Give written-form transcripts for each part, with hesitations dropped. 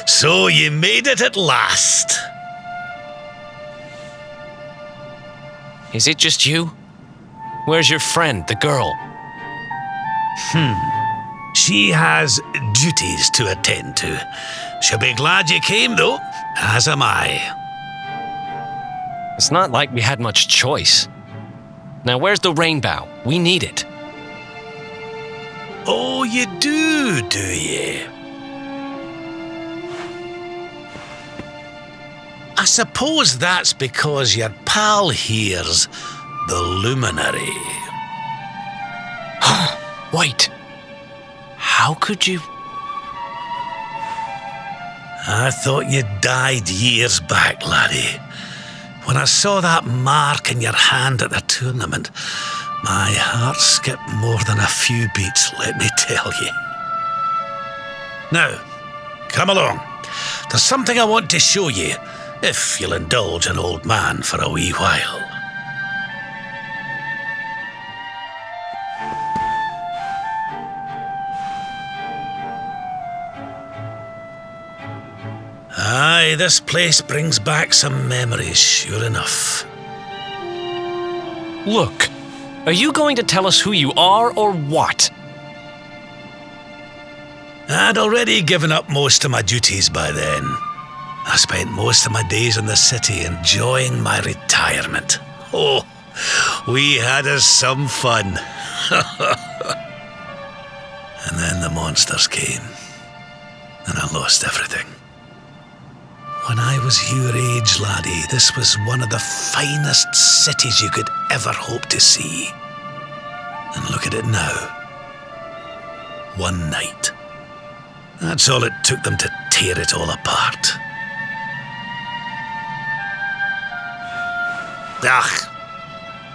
So you made it at last. Is it just you? Where's your friend, the girl? She has duties to attend to. She'll be glad you came, though, as am I. It's not like we had much choice. Now where's the rainbow? We need it. Oh, you do you? I suppose that's because your pal here's the luminary. Wait. How could you? I thought you died years back, laddie. When I saw that mark in your hand at the tournament, my heart skipped more than a few beats, let me tell you. Now, come along. There's something I want to show you, if you'll indulge an old man for a wee while. Aye, this place brings back some memories, sure enough. Look, are you going to tell us who you are or what? I'd already given up most of my duties by then. I spent most of my days in the city enjoying my retirement. Oh, we had us some fun. And then the monsters came, and I lost everything. When I was your age, laddie, this was one of the finest cities you could ever hope to see. And look at it now. One night. That's all it took them to tear it all apart.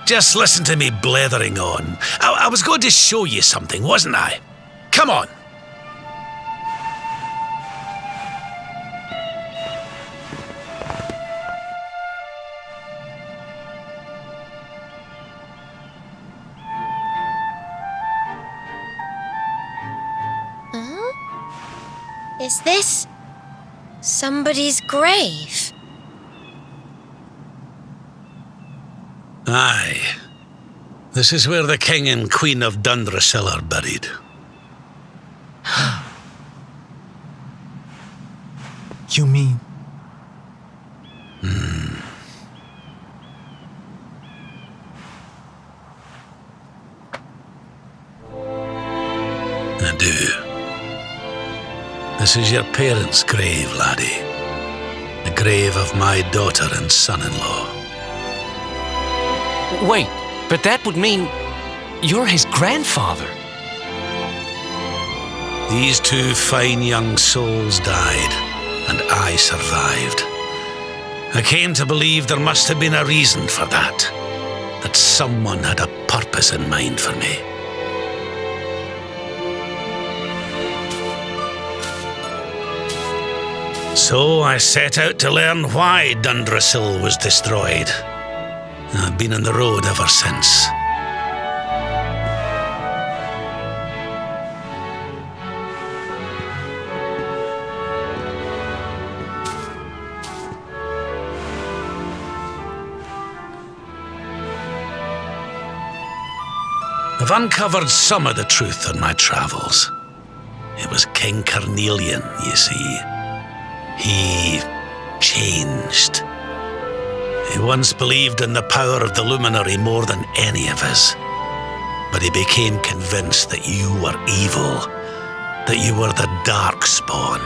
Just listen to me blethering on. I was going to show you something, wasn't I? Come on. Is this somebody's grave? Aye. This is where the King and Queen of Dundrasil are buried. You mean? I do. This is your parents' grave, laddie. The grave of my daughter and son-in-law. Wait, but that would mean you're his grandfather. These two fine young souls died, and I survived. I came to believe there must have been a reason for that someone had a purpose in mind for me. So I set out to learn why Dundrasil was destroyed. I've been on the road ever since. I've uncovered some of the truth on my travels. It was King Carnelian, you see. He changed. He once believed in the power of the luminary more than any of us. But he became convinced that you were evil, that you were the dark spawn.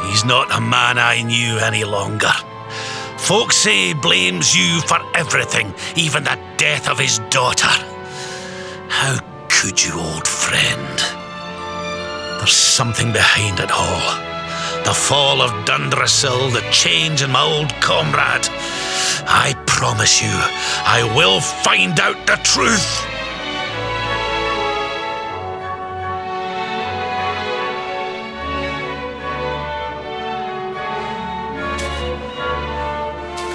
He's not a man I knew any longer. Folks say he blames you for everything, even the death of his daughter. How could you, old friend? There's something behind it all. The fall of Dundrasil, the change in my old comrade. I promise you, I will find out the truth.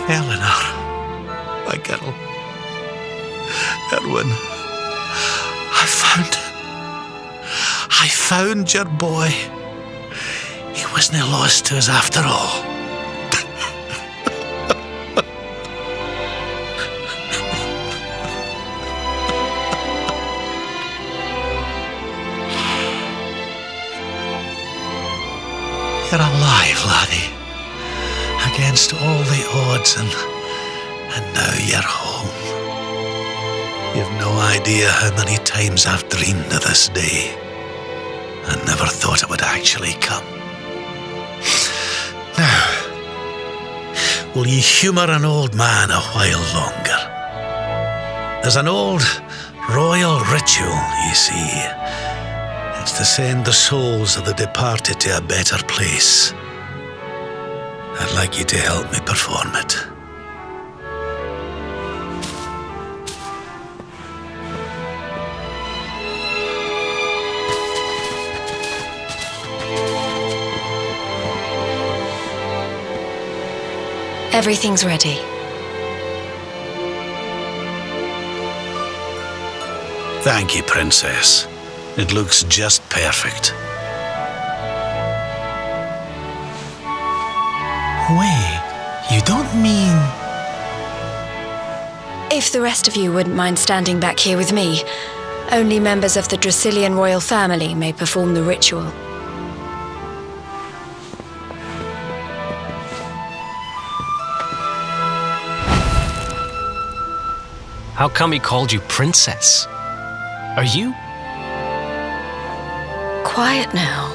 Eleanor, my girl. Erwin, I found him. I found your boy. He wasn't lost to us after all. You're alive, laddie. Against all the odds, and now you're home. You've no idea how many times I've dreamed of this day. I never thought it would actually come. Now, will ye humour an old man a while longer? There's an old royal ritual, ye see. It's to send the souls of the departed to a better place. I'd like you to help me perform it. Everything's ready. Thank you, Princess. It looks just perfect. Wait, you don't mean... If the rest of you wouldn't mind standing back here with me, only members of the Dracilian royal family may perform the ritual. How come he called you princess? Are you? Quiet now.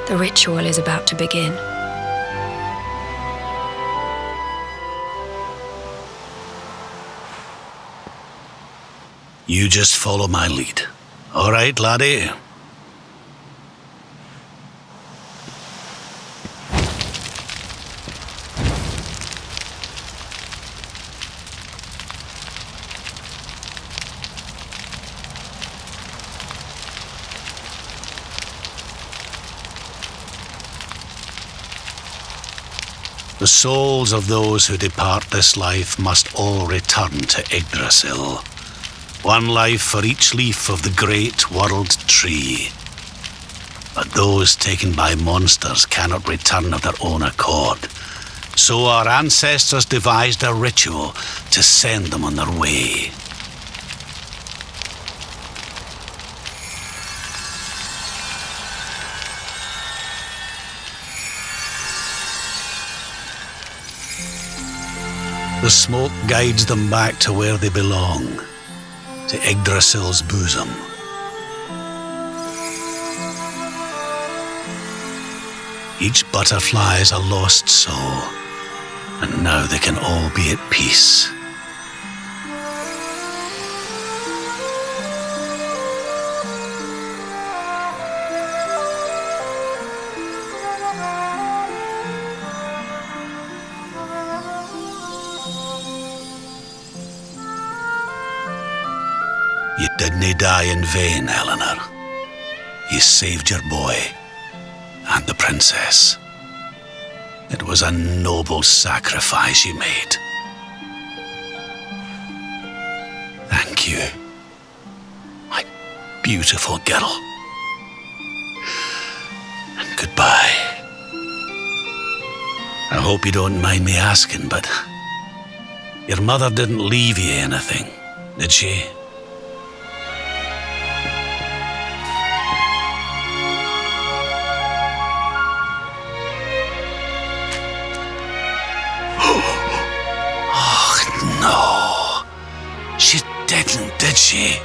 The ritual is about to begin. You just follow my lead. All right, laddie? The souls of those who depart this life must all return to Yggdrasil. One life for each leaf of the great world tree. But those taken by monsters cannot return of their own accord. So our ancestors devised a ritual to send them on their way. The smoke guides them back to where they belong, to Yggdrasil's bosom. Each butterfly is a lost soul, and now they can all be at peace. You didn't die in vain, Eleanor. You saved your boy and the princess. It was a noble sacrifice you made. Thank you, my beautiful girl. And goodbye. I hope you don't mind me asking, but your mother didn't leave you anything, did she? No, she didn't, did she?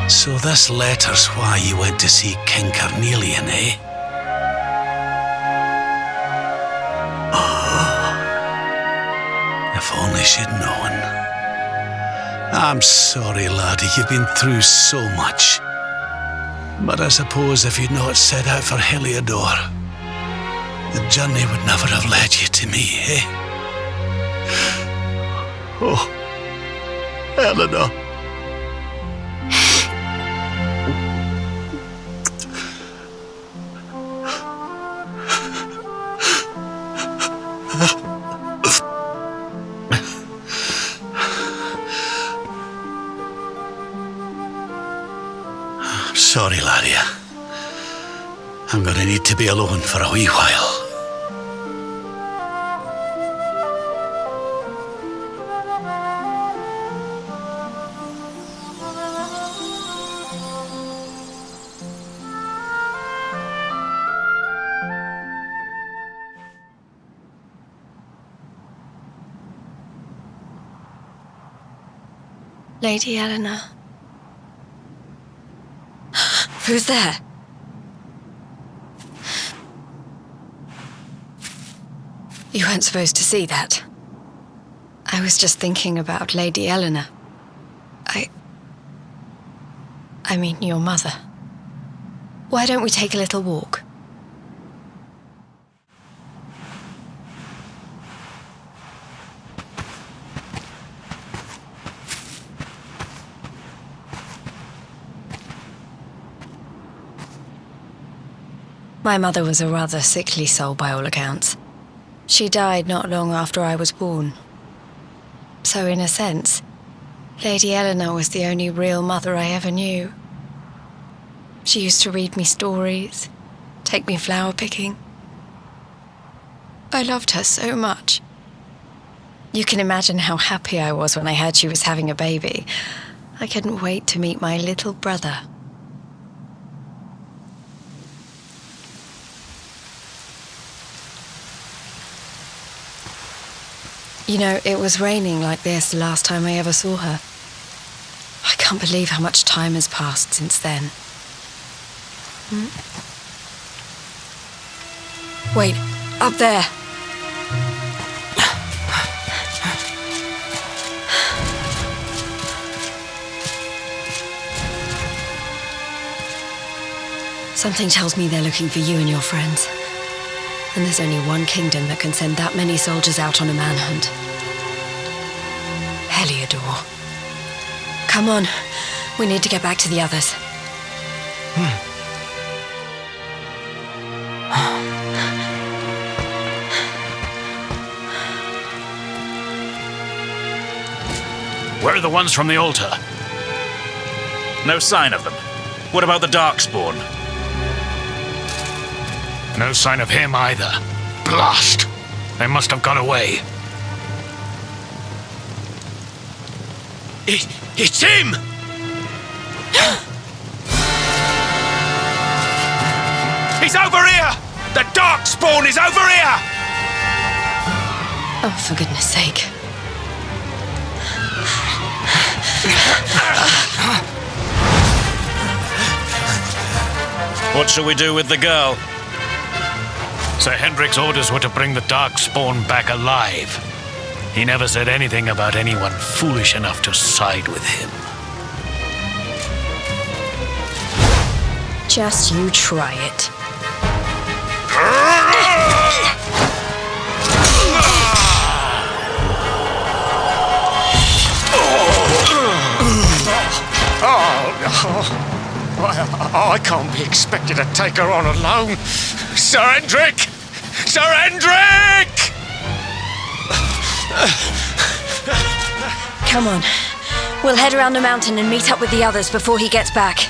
So this letter's why you went to see King Carnelian, eh? If only she'd known. I'm sorry, laddie, you've been through so much. But I suppose if you'd not set out for Heliodor, the journey would never have led you to me, eh? Oh, Eleanor. Talia. I'm gonna need to be alone for a wee while. Lady Eleanor. Who's there? You weren't supposed to see that. I was just thinking about Lady Eleanor. I mean, your mother. Why don't we take a little walk? My mother was a rather sickly soul by all accounts. She died not long after I was born. So in a sense, Lady Eleanor was the only real mother I ever knew. She used to read me stories, take me flower picking. I loved her so much. You can imagine how happy I was when I heard she was having a baby. I couldn't wait to meet my little brother. You know, it was raining like this the last time I ever saw her. I can't believe how much time has passed since then. Wait, up there! Something tells me they're looking for you and your friends. And there's only one kingdom that can send that many soldiers out on a manhunt. Heliodor. Come on, we need to get back to the others. Where are the ones from the altar? No sign of them. What about the Darkspawn? No sign of him either. Blast! They must have gone away. It's him! He's over here! The Darkspawn is over here! Oh, for goodness sake. What shall we do with the girl? Sir Hendrik's orders were to bring the Darkspawn back alive. He never said anything about anyone foolish enough to side with him. Just you try it. I can't be expected to take her on alone. Sir Hendrik! Sir Hendrik! Come on. We'll head around the mountain and meet up with the others before he gets back.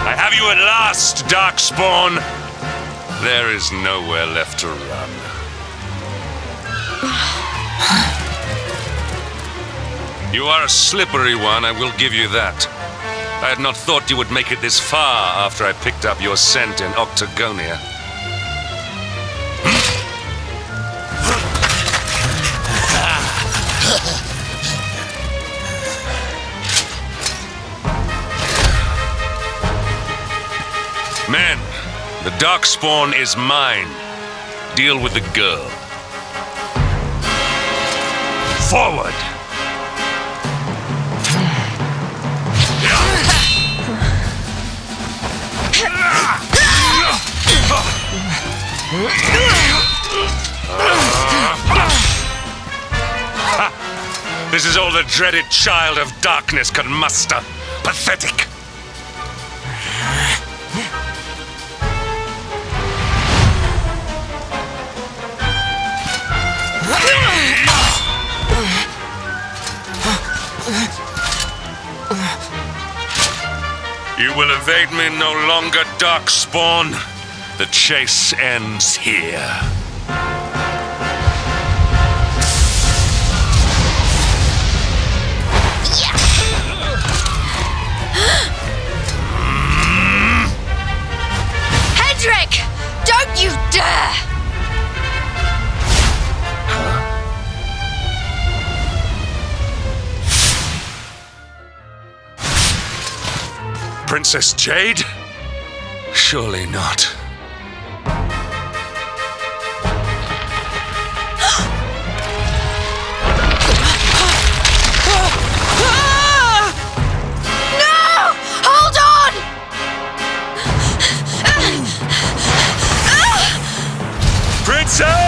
I have you at last, Darkspawn. There is nowhere left to run. You are a slippery one, I will give you that. I had not thought you would make it this far after I picked up your scent in Octagonia. Men, the Darkspawn is mine. Deal with the girl. Forward! This is all the dreaded child of darkness can muster. Pathetic. You will evade me no longer, Darkspawn. The chase ends here. Hendrik! Don't you dare! Princess Jade? Surely not. No! Hold on! Princess!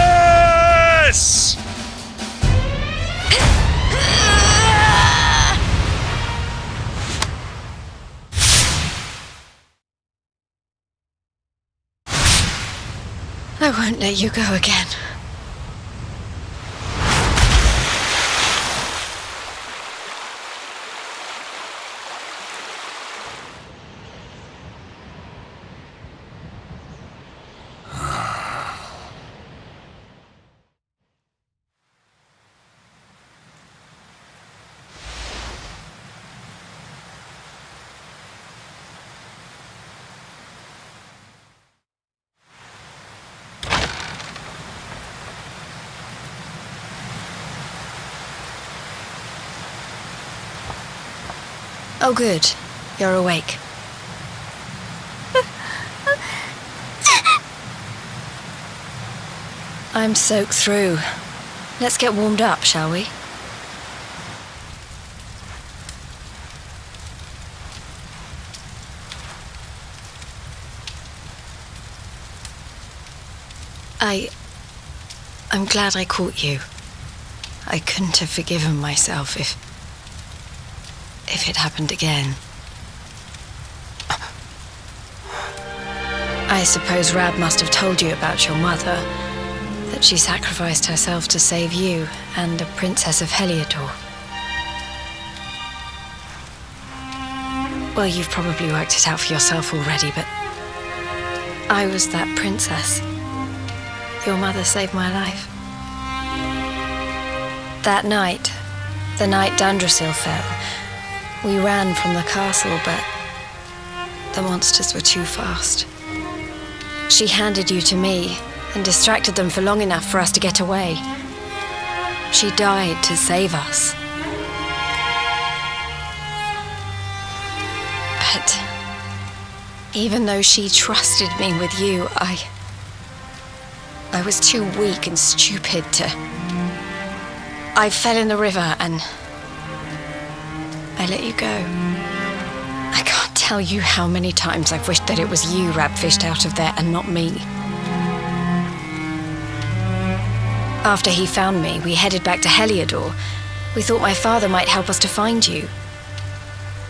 I won't let you go again. Oh, good. You're awake. I'm soaked through. Let's get warmed up, shall we? I'm glad I caught you. I couldn't have forgiven myself if it happened again. I suppose Rab must have told you about your mother, that she sacrificed herself to save you and the Princess of Heliodor. Well, you've probably worked it out for yourself already, but I was that princess. Your mother saved my life. That night, the night Dundrasil fell, we ran from the castle, but the monsters were too fast. She handed you to me and distracted them for long enough for us to get away. She died to save us. But even though she trusted me with you, I was too weak and stupid to... I fell in the river and I let you go. I can't tell you how many times I've wished that it was you Rab fished out of there and not me. After he found me, we headed back to Heliodor. We thought my father might help us to find you.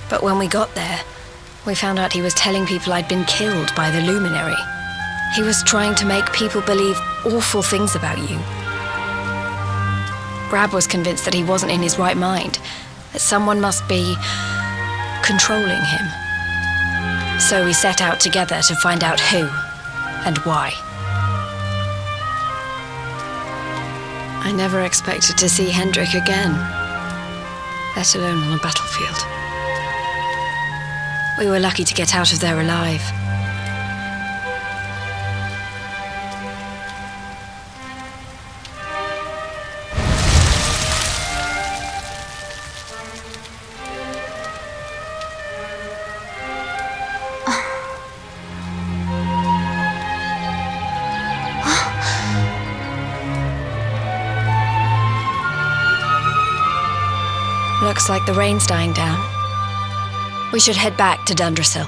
But when we got there, we found out he was telling people I'd been killed by the Luminary. He was trying to make people believe awful things about you. Rab was convinced that he wasn't in his right mind, that someone must be controlling him. So we set out together to find out who and why. I never expected to see Hendrik again, let alone on a battlefield. We were lucky to get out of there alive. Looks like the rain's dying down. We should head back to Dundrasil.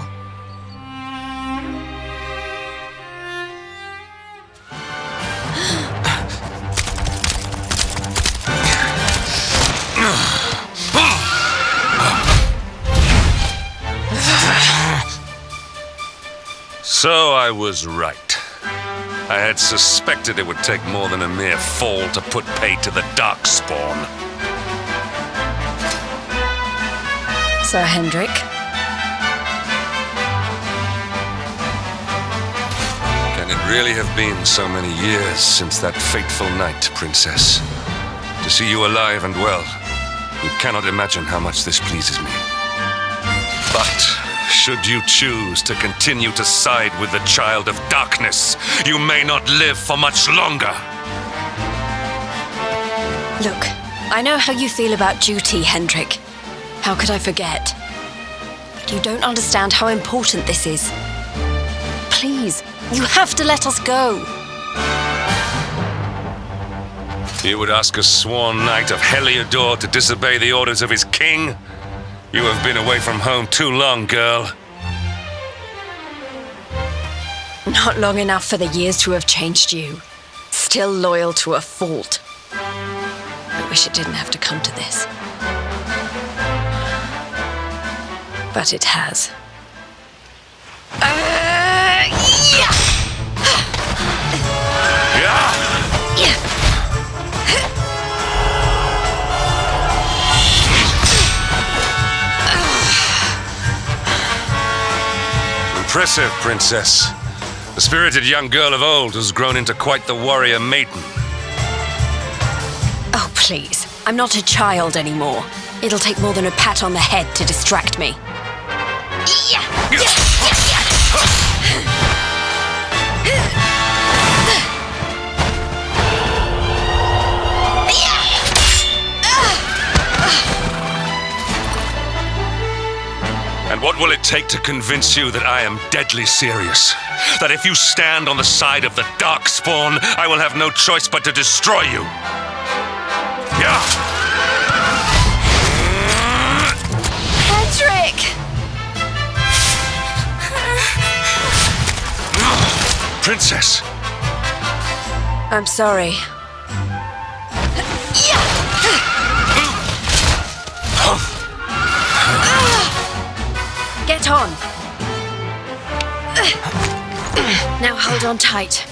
So I was right. I had suspected it would take more than a mere fall to put paid to the Darkspawn. Sir Hendrik, Can it really have been so many years since that fateful night, Princess? To see you alive and well, you cannot imagine how much this pleases me. But should you choose to continue to side with the Child of Darkness, you may not live for much longer. Look, I know how you feel about duty, Hendrik. How could I forget? But you don't understand how important this is. Please, you have to let us go. You would ask a sworn knight of Heliodor to disobey the orders of his king? You have been away from home too long, girl. Not long enough for the years to have changed you. Still loyal to a fault. I wish it didn't have to come to this. But it has. Impressive, Princess. The spirited young girl of old has grown into quite the warrior maiden. Oh, please. I'm not a child anymore. It'll take more than a pat on the head to distract me. And what will it take to convince you that I am deadly serious? That if you stand on the side of the Darkspawn, I will have no choice but to destroy you? Yeah! Patrick! Princess! I'm sorry. Get on! Now hold on tight.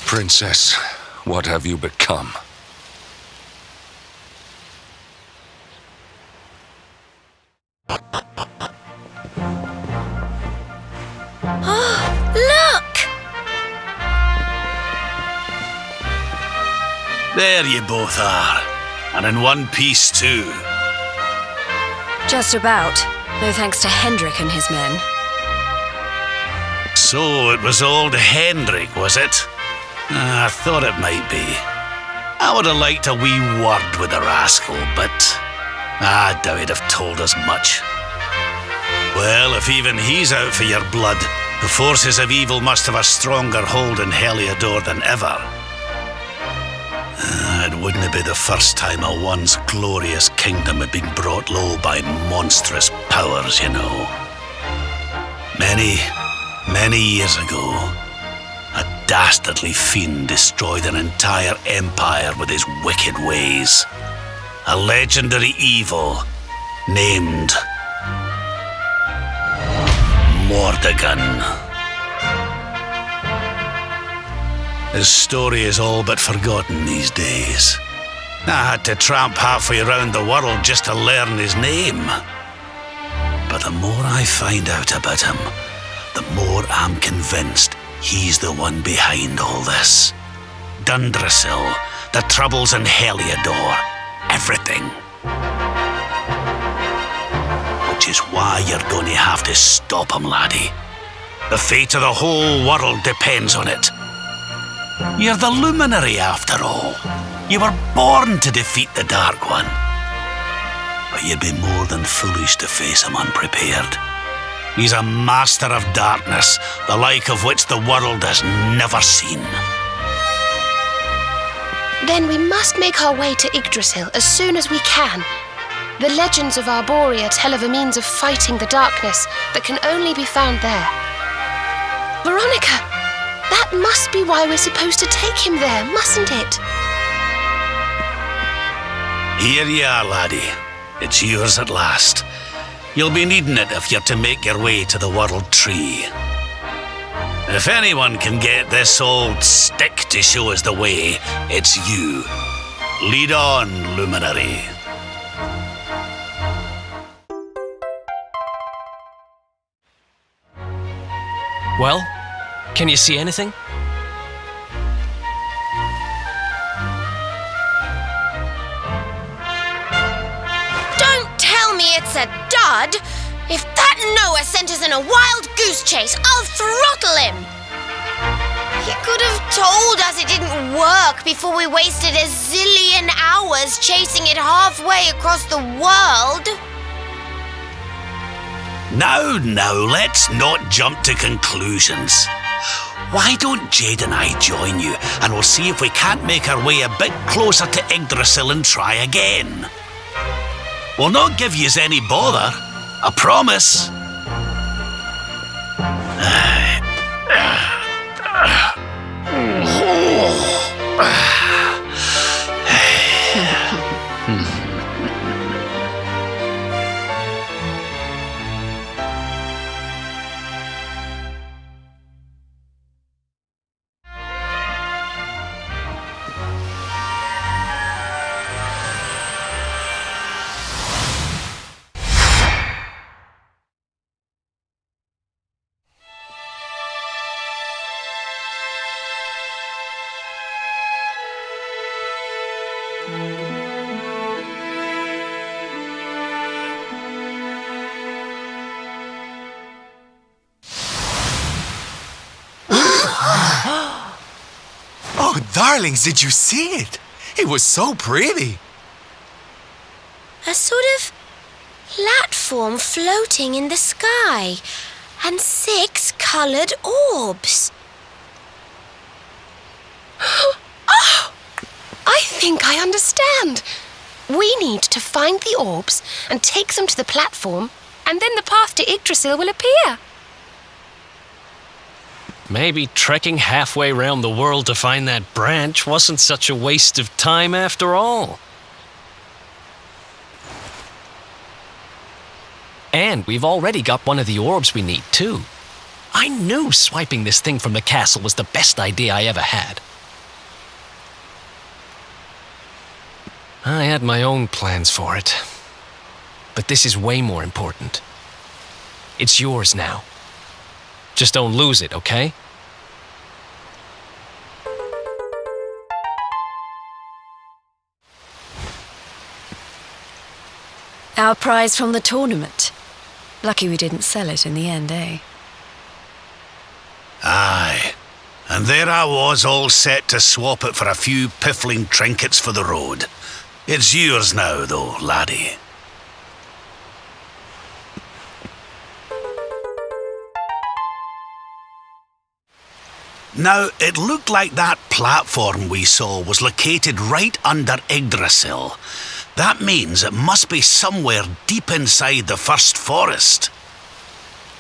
Princess, what have you become? Look! There you both are. And in one piece, too. Just about. No thanks to Hendrik and his men. So it was old Hendrik, was it? I thought it might be. I would have liked a wee word with the rascal, but I doubt he'd have told us much. Well, if even he's out for your blood, the forces of evil must have a stronger hold in Heliodor than ever. It wouldn't be the first time a once glorious kingdom had been brought low by monstrous powers, you know. Many years ago, a dastardly fiend destroyed an entire empire with his wicked ways. A legendary evil named Mordegon. His story is all but forgotten these days. I had to tramp halfway around the world just to learn his name. But the more I find out about him, the more I'm convinced he's the one behind all this. Dundrasil, the troubles in Heliodor, everything. Which is why you're going to have to stop him, laddie. The fate of the whole world depends on it. You're the luminary, after all. You were born to defeat the Dark One. But you'd be more than foolish to face him unprepared. He's a master of darkness, the like of which the world has never seen. Then we must make our way to Yggdrasil as soon as we can. The legends of Arborea tell of a means of fighting the darkness that can only be found there. Veronica! That must be why we're supposed to take him there, mustn't it? Here you are, laddie. It's yours at last. You'll be needing it if you're to make your way to the World Tree. If anyone can get this old stick to show us the way, it's you. Lead on, Luminary. Well, can you see anything? Don't tell me it's a dud! If that Noah sent us in a wild goose chase, I'll throttle him! He could have told us it didn't work before we wasted a zillion hours chasing it halfway across the world. Now, let's not jump to conclusions. Why don't Jade and I join you, and we'll see if we can't make our way a bit closer to Yggdrasil and try again. We'll not give yous any bother, I promise. Oh, darlings, did you see it? It was so pretty. A sort of platform floating in the sky, and 6 coloured orbs. Oh! I think I understand. We need to find the orbs and take them to the platform, and then the path to Yggdrasil will appear. Maybe trekking halfway round the world to find that branch wasn't such a waste of time after all. And we've already got one of the orbs we need, too. I knew swiping this thing from the castle was the best idea I ever had. I had my own plans for it. But this is way more important. It's yours now. Just don't lose it, okay? Our prize from the tournament. Lucky we didn't sell it in the end, eh? Aye. And there I was, all set to swap it for a few piffling trinkets for the road. It's yours now, though, laddie. Now, it looked like that platform we saw was located right under Yggdrasil. That means it must be somewhere deep inside the first forest.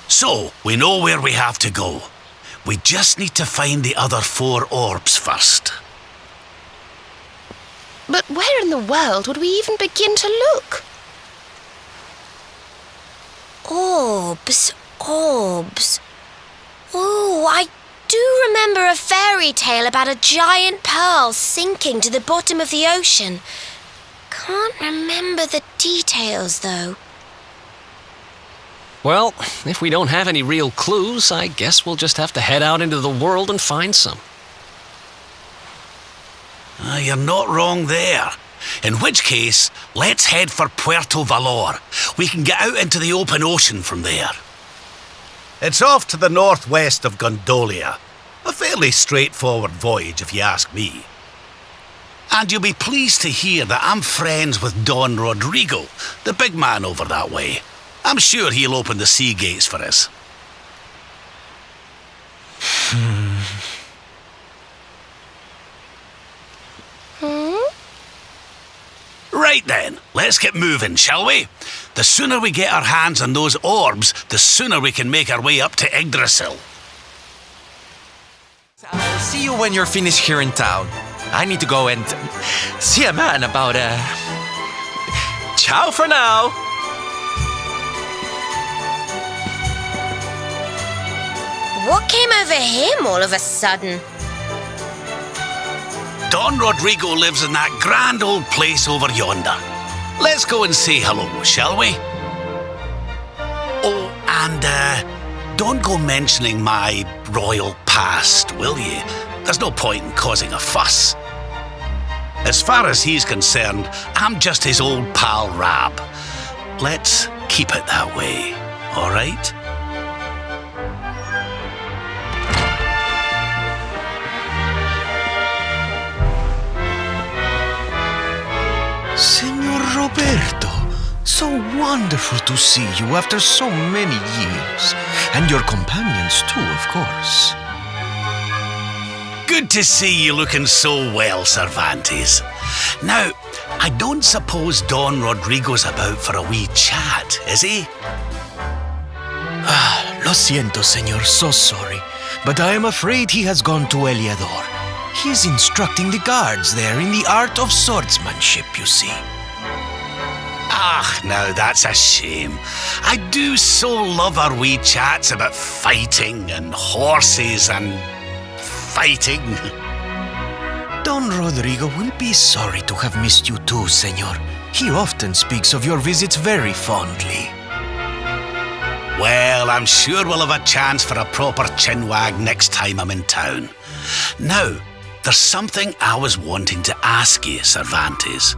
So, we know where we have to go. We just need to find the other 4 orbs first. But where in the world would we even begin to look? Orbs. Oh, I do remember a fairy tale about a giant pearl sinking to the bottom of the ocean. Can't remember the details, though. Well, if we don't have any real clues, I guess we'll just have to head out into the world and find some. You're not wrong there. In which case, let's head for Puerto Valor. We can get out into the open ocean from there. It's off to the northwest of Gondolia. A fairly straightforward voyage, if you ask me. And you'll be pleased to hear that I'm friends with Don Rodrigo, the big man over that way. I'm sure he'll open the sea gates for us. Right then, let's get moving, shall we? The sooner we get our hands on those orbs, the sooner we can make our way up to Yggdrasil. I'll see you when you're finished here in town. I need to go and see a man about Ciao for now! What came over him all of a sudden? Don Rodrigo lives in that grand old place over yonder. Let's go and say hello, shall we? Oh, and don't go mentioning my royal past, will you? There's no point in causing a fuss. As far as he's concerned, I'm just his old pal Rab. Let's keep it that way, all right? Senor Roberto, so wonderful to see you after so many years. And your companions too, of course. Good to see you looking so well, Cervantes. Now, I don't suppose Don Rodrigo's about for a wee chat, is he? Lo siento, senor, so sorry. But I am afraid he has gone to Eliador. He is instructing the guards there in the art of swordsmanship, you see. Ah, now that's a shame. I do so love our wee chats about fighting and horses and fighting. Don Rodrigo will be sorry to have missed you too, senor. He often speaks of your visits very fondly. Well, I'm sure we'll have a chance for a proper chinwag next time I'm in town. Now, there's something I was wanting to ask you, Cervantes.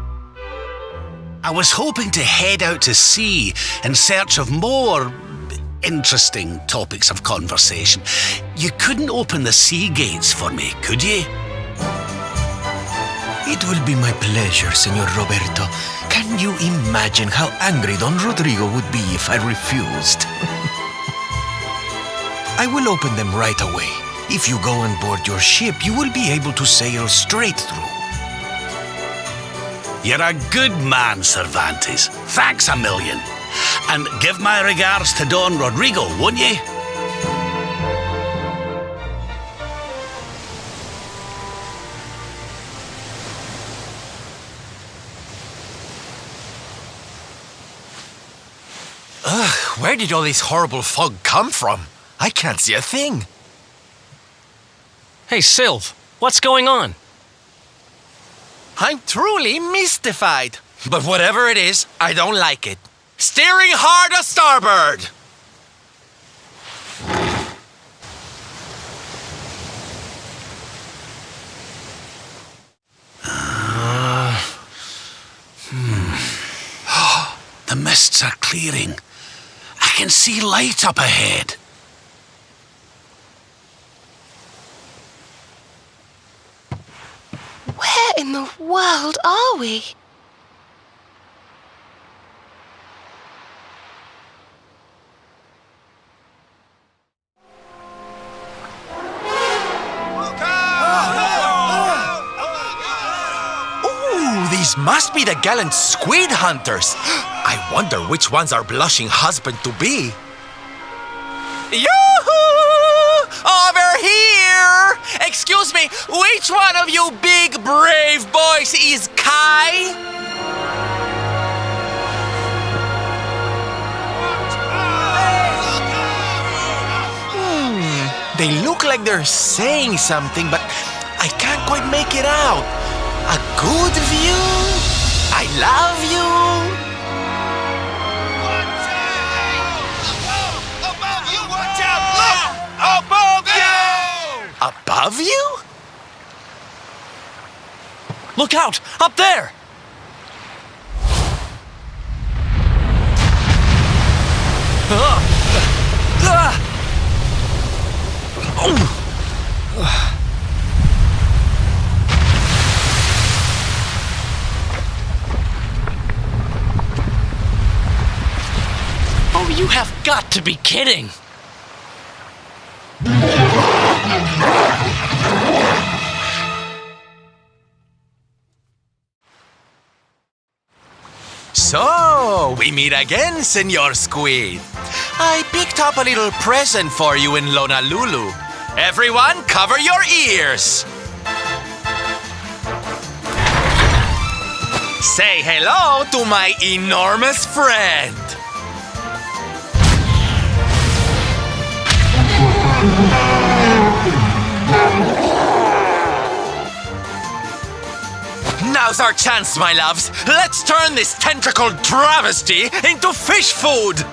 I was hoping to head out to sea in search of more interesting topics of conversation. You couldn't open the sea gates for me, could you? It will be my pleasure, Senor Roberto. Can you imagine how angry Don Rodrigo would be if I refused? I will open them right away. If you go on board your ship, you will be able to sail straight through. You're a good man, Cervantes. Thanks a million. And give my regards to Don Rodrigo, won't you? Where did all this horrible fog come from? I can't see a thing. Hey, Sylv, what's going on? I'm truly mystified. But whatever it is, I don't like it. Steering hard a starboard! The mists are clearing. I can see light up ahead. Where in the world are we? Ooh, these must be the gallant squid hunters. I wonder which one's our blushing husband-to-be. Yoo-hoo! Over here! Excuse me, which one of you big brave boys is Kai? They look like they're saying something, but I can't quite make it out. A good view? I love you? Above you? Look out! Up there! Oh, you have got to be kidding! So, we meet again, Senor Squid. I picked up a little present for you in Lonalulu. Everyone, cover your ears. Say hello to my enormous friend. Now's our chance, my loves. Let's turn this tentacled travesty into fish food.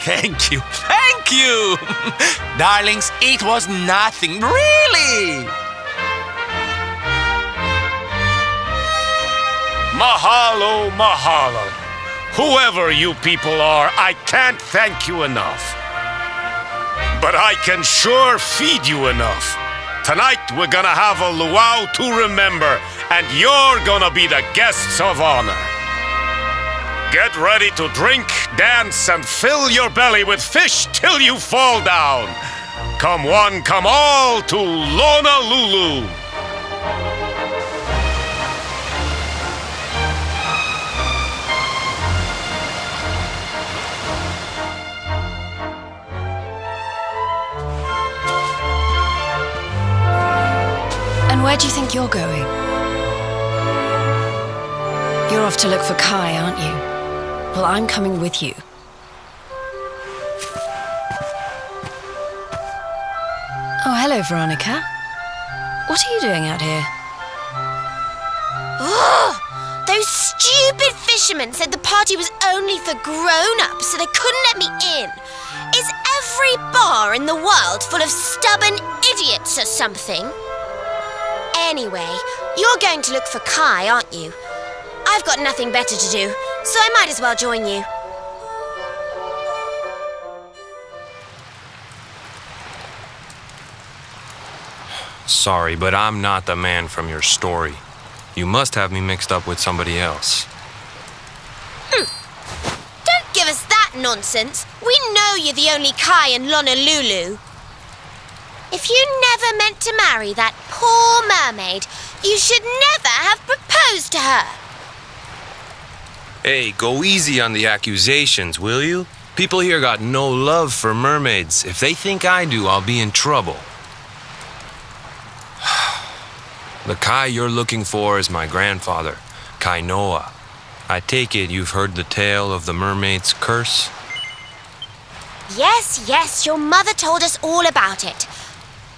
Thank you, thank you! Darlings, it was nothing, really! Mahalo, mahalo. Whoever you people are, I can't thank you enough. But I can sure feed you enough. Tonight we're gonna have a luau to remember, and you're gonna be the guests of honor. Get ready to drink, dance, and fill your belly with fish till you fall down. Come one, come all to Lonalulu. And where do you think you're going? You're off to look for Kai, aren't you? Well, I'm coming with you. Oh, hello, Veronica. What are you doing out here? Ugh! Those stupid fishermen said the party was only for grown-ups, so they couldn't let me in. Is every bar in the world full of stubborn idiots or something? Anyway, you're going to look for Kai, aren't you? I've got nothing better to do, so I might as well join you. Sorry, but I'm not the man from your story. You must have me mixed up with somebody else. Don't give us that nonsense. We know you're the only Kai in Lonalulu. If you never meant to marry that poor mermaid, you should never have proposed to her. Hey, go easy on the accusations, will you? People here got no love for mermaids. If they think I do, I'll be in trouble. The Kai you're looking for is my grandfather, Kainoa. I take it you've heard the tale of the mermaid's curse? Yes, your mother told us all about it.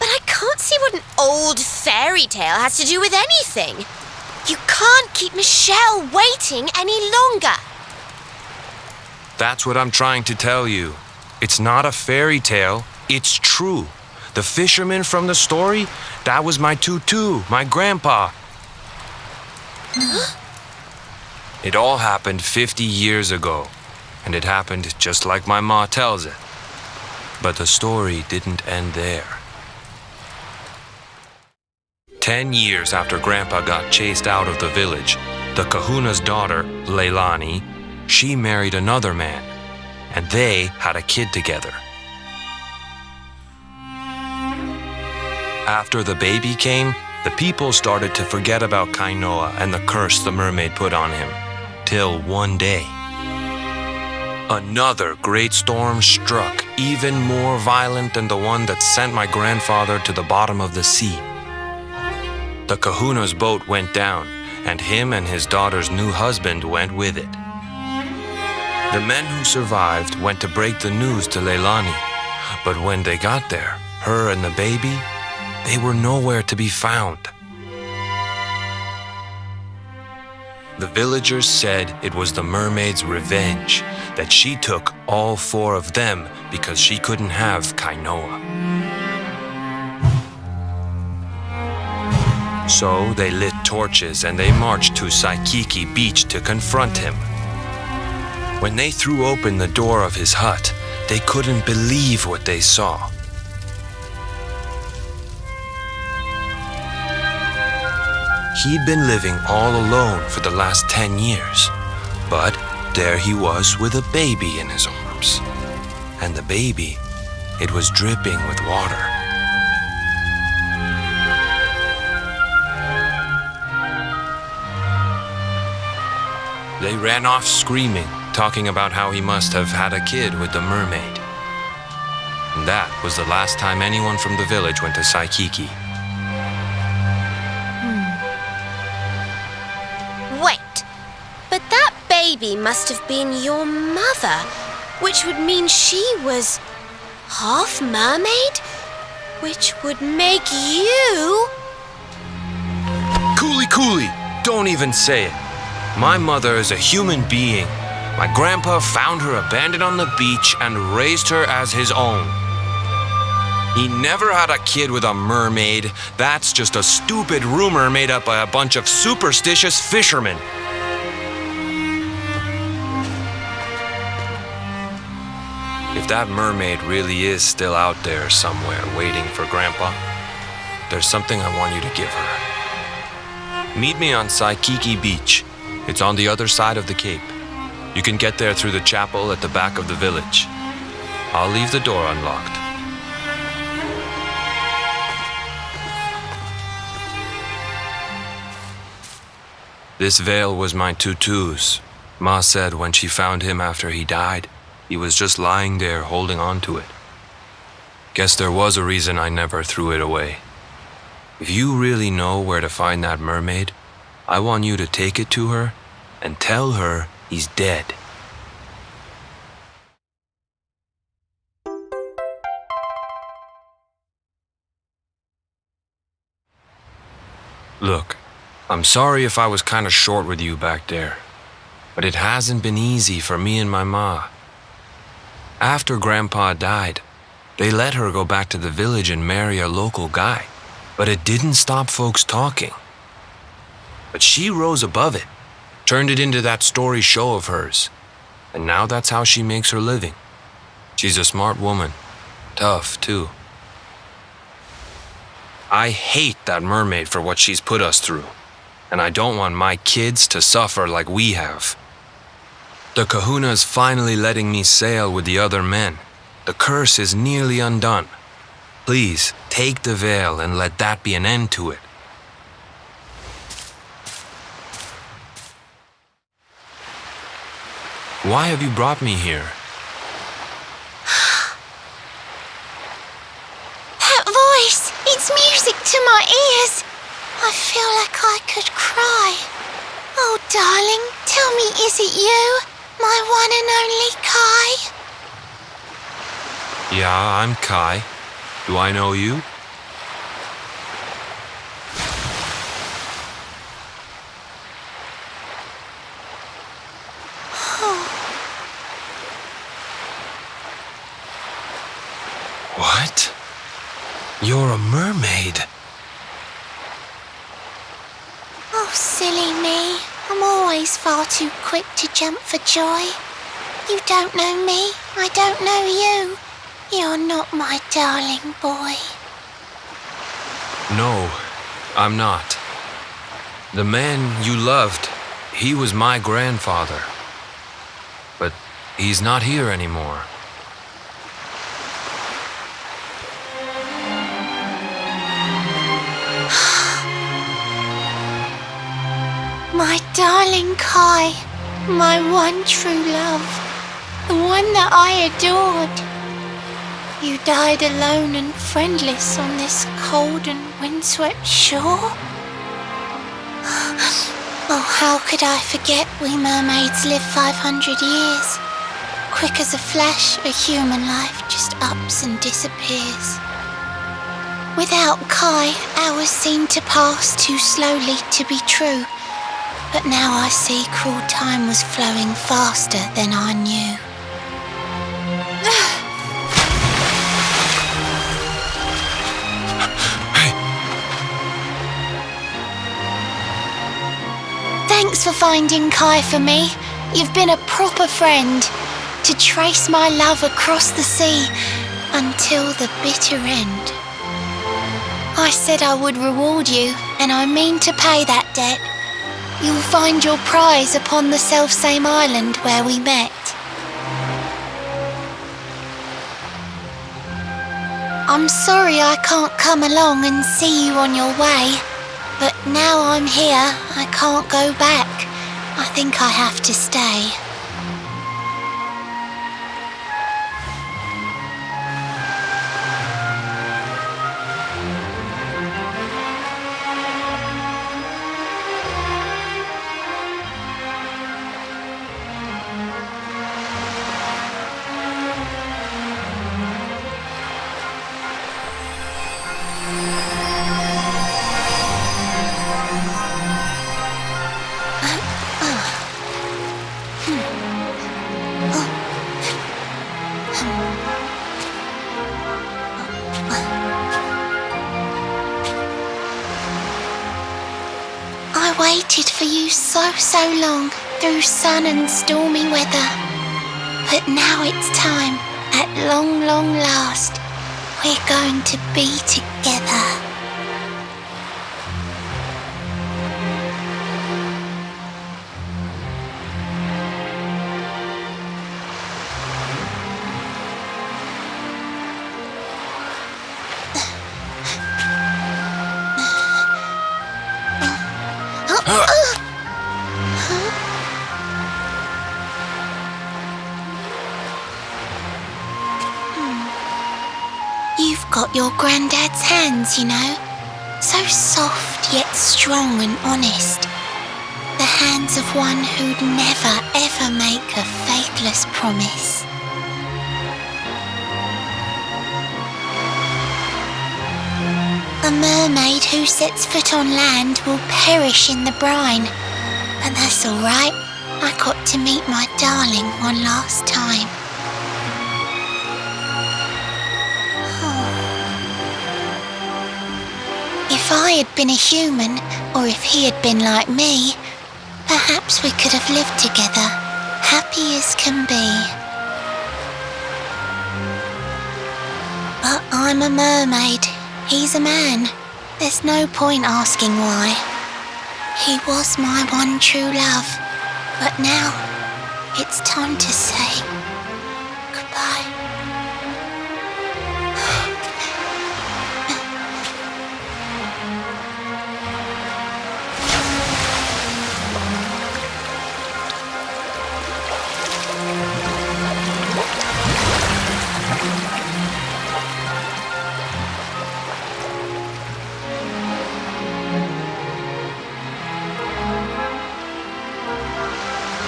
But I can't see what an old fairy tale has to do with anything. You can't keep Michelle waiting any longer. That's what I'm trying to tell you. It's not a fairy tale, it's true. The fisherman from the story, that was my tutu, my grandpa. It all happened 50 years ago, and it happened just like my ma tells it. But the story didn't end there. 10 years after Grandpa got chased out of the village, the kahuna's daughter, Leilani, she married another man, and they had a kid together. After the baby came, the people started to forget about Kainoa and the curse the mermaid put on him, till one day. Another great storm struck, even more violent than the one that sent my grandfather to the bottom of the sea. The kahuna's boat went down, and him and his daughter's new husband went with it. The men who survived went to break the news to Leilani, but when they got there, her and the baby, they were nowhere to be found. The villagers said it was the mermaid's revenge, that she took all 4 of them because she couldn't have Kainoa. So they lit torches and they marched to Saikiki Beach to confront him. When they threw open the door of his hut, they couldn't believe what they saw. He'd been living all alone for the last 10 years, but there he was with a baby in his arms. And the baby, it was dripping with water. They ran off screaming, talking about how he must have had a kid with the mermaid. And that was the last time anyone from the village went to Saikiki. Wait, but that baby must have been your mother, which would mean she was half mermaid, which would make you... Cooley! Don't even say it. My mother is a human being. My grandpa found her abandoned on the beach and raised her as his own. He never had a kid with a mermaid. That's just a stupid rumor made up by a bunch of superstitious fishermen. If that mermaid really is still out there somewhere waiting for Grandpa, there's something I want you to give her. Meet me on Saikiki Beach. It's on the other side of the cape. You can get there through the chapel at the back of the village. I'll leave the door unlocked. This veil was my tutu's. Ma said when she found him after he died, he was just lying there holding on to it. Guess there was a reason I never threw it away. If you really know where to find that mermaid, I want you to take it to her and tell her he's dead. Look, I'm sorry if I was kind of short with you back there, but it hasn't been easy for me and my ma. After Grandpa died, they let her go back to the village and marry a local guy, but it didn't stop folks talking. But she rose above it, turned it into that story show of hers, and now that's how she makes her living. She's a smart woman, tough too. I hate that mermaid for what she's put us through, and I don't want my kids to suffer like we have. The kahuna's finally letting me sail with the other men. The curse is nearly undone. Please, take the veil and let that be an end to it. Why have you brought me here? That voice! It's music to my ears! I feel like I could cry. Oh, darling, tell me, is it you? My one and only Kai? Yeah, I'm Kai. Do I know you? What? You're a mermaid. Oh, silly me. I'm always far too quick to jump for joy. You don't know me, I don't know you. You're not my darling boy. No, I'm not. The man you loved, he was my grandfather. But he's not here anymore. My darling Kai, my one true love, the one that I adored. You died alone and friendless on this cold and windswept shore? Oh, how could I forget we mermaids live 500 years? Quick as a flash, a human life just ups and disappears. Without Kai, hours seem to pass too slowly to be true. But now I see cruel time was flowing faster than I knew. Thanks for finding Kai for me. You've been a proper friend. To trace my love across the sea until the bitter end. I said I would reward you, and I mean to pay that debt. You'll find your prize upon the selfsame island where we met. I'm sorry I can't come along and see you on your way, but now I'm here, I can't go back. I think I have to stay. waited for you so long through sun and stormy weather. But now it's time, at long last, we're going to be together. You've got your granddad's hands, you know. So soft yet strong and honest. The hands of one who'd never ever make a faithless promise. A mermaid who sets foot on land will perish in the brine. But that's all right. I got to meet my darling one last time. If I had been a human, or if he had been like me, perhaps we could have lived together, happy as can be. But I'm a mermaid, he's a man. There's no point asking why. He was my one true love, but now it's time to say goodbye.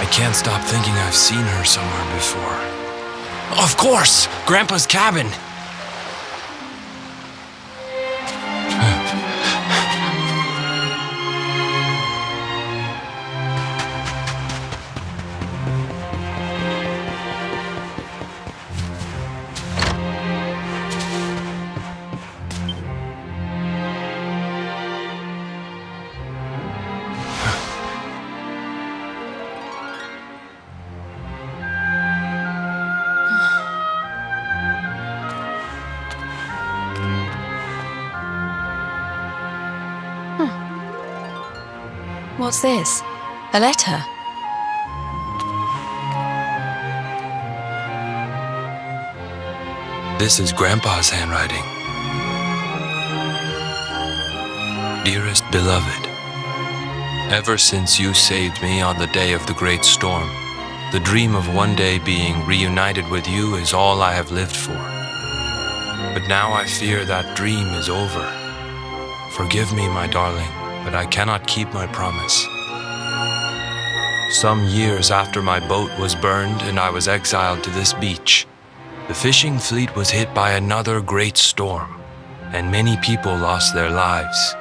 I can't stop thinking I've seen her somewhere before. Of course! Grandpa's cabin! What's this? A letter? This is Grandpa's handwriting. Dearest beloved, ever since you saved me on the day of the great storm, the dream of one day being reunited with you is all I have lived for. But now I fear that dream is over. Forgive me, my darling, but I cannot keep my promise. Some years after my boat was burned and I was exiled to this beach, the fishing fleet was hit by another great storm, and many people lost their lives.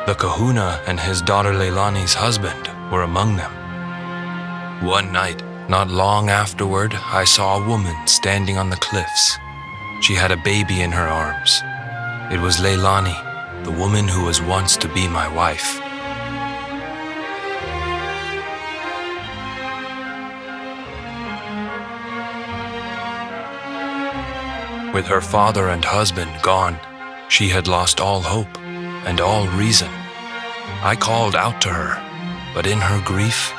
The kahuna and his daughter Leilani's husband were among them. One night, not long afterward, I saw a woman standing on the cliffs. She had a baby in her arms. It was Leilani, the woman who was once to be my wife. With her father and husband gone, she had lost all hope and all reason. I called out to her, but in her grief,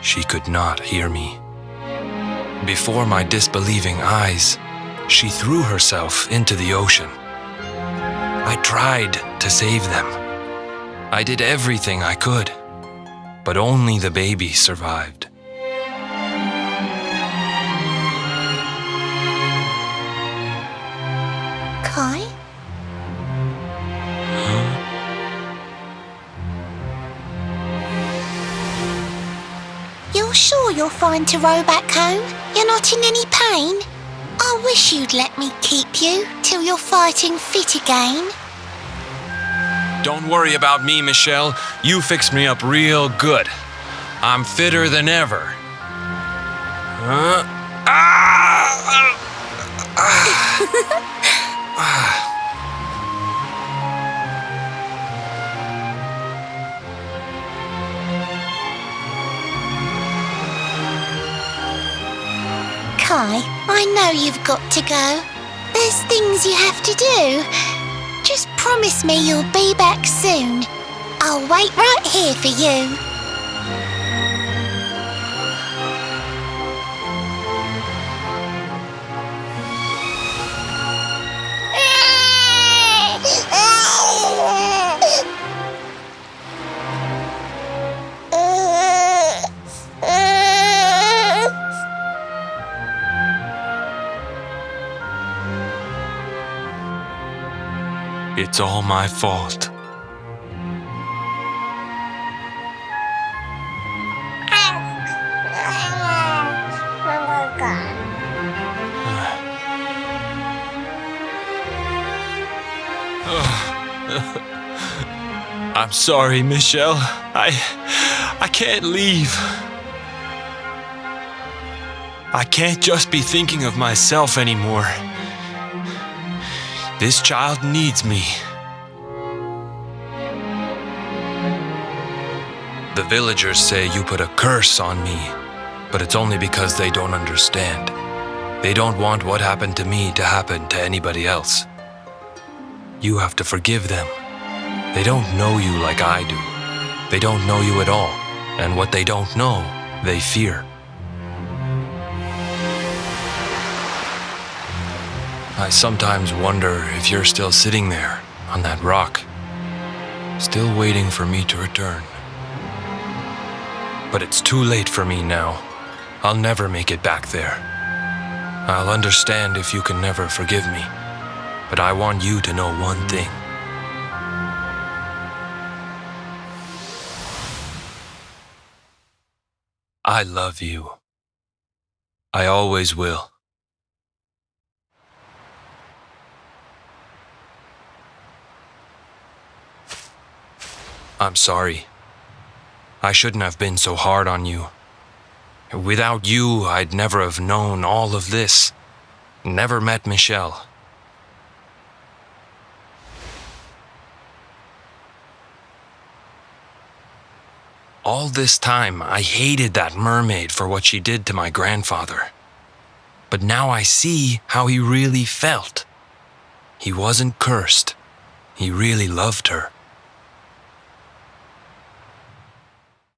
she could not hear me. Before my disbelieving eyes, she threw herself into the ocean. I tried to save them. I did everything I could, but only the baby survived. Kai? You're sure you're fine to row back home? You're not in any pain? I wish you'd let me keep you till you're fighting fit again. Don't worry about me, Michelle. You fixed me up real good. I'm fitter than ever. Kai, I know you've got to go. There's things you have to do. Just promise me you'll be back soon. I'll wait right here for you. It's all my fault. I'm sorry, Michelle. I can't leave. I can't just be thinking of myself anymore. This child needs me. The villagers say you put a curse on me, but it's only because they don't understand. They don't want what happened to me to happen to anybody else. You have to forgive them. They don't know you like I do. They don't know you at all, and what they don't know, they fear. I sometimes wonder if you're still sitting there, on that rock, still waiting for me to return. But it's too late for me now. I'll never make it back there. I'll understand if you can never forgive me, but I want you to know one thing. I love you. I always will. I'm sorry. I shouldn't have been so hard on you. Without you, I'd never have known all of this. Never met Michelle. All this time, I hated that mermaid for what she did to my grandfather. But now I see how he really felt. He wasn't cursed. He really loved her.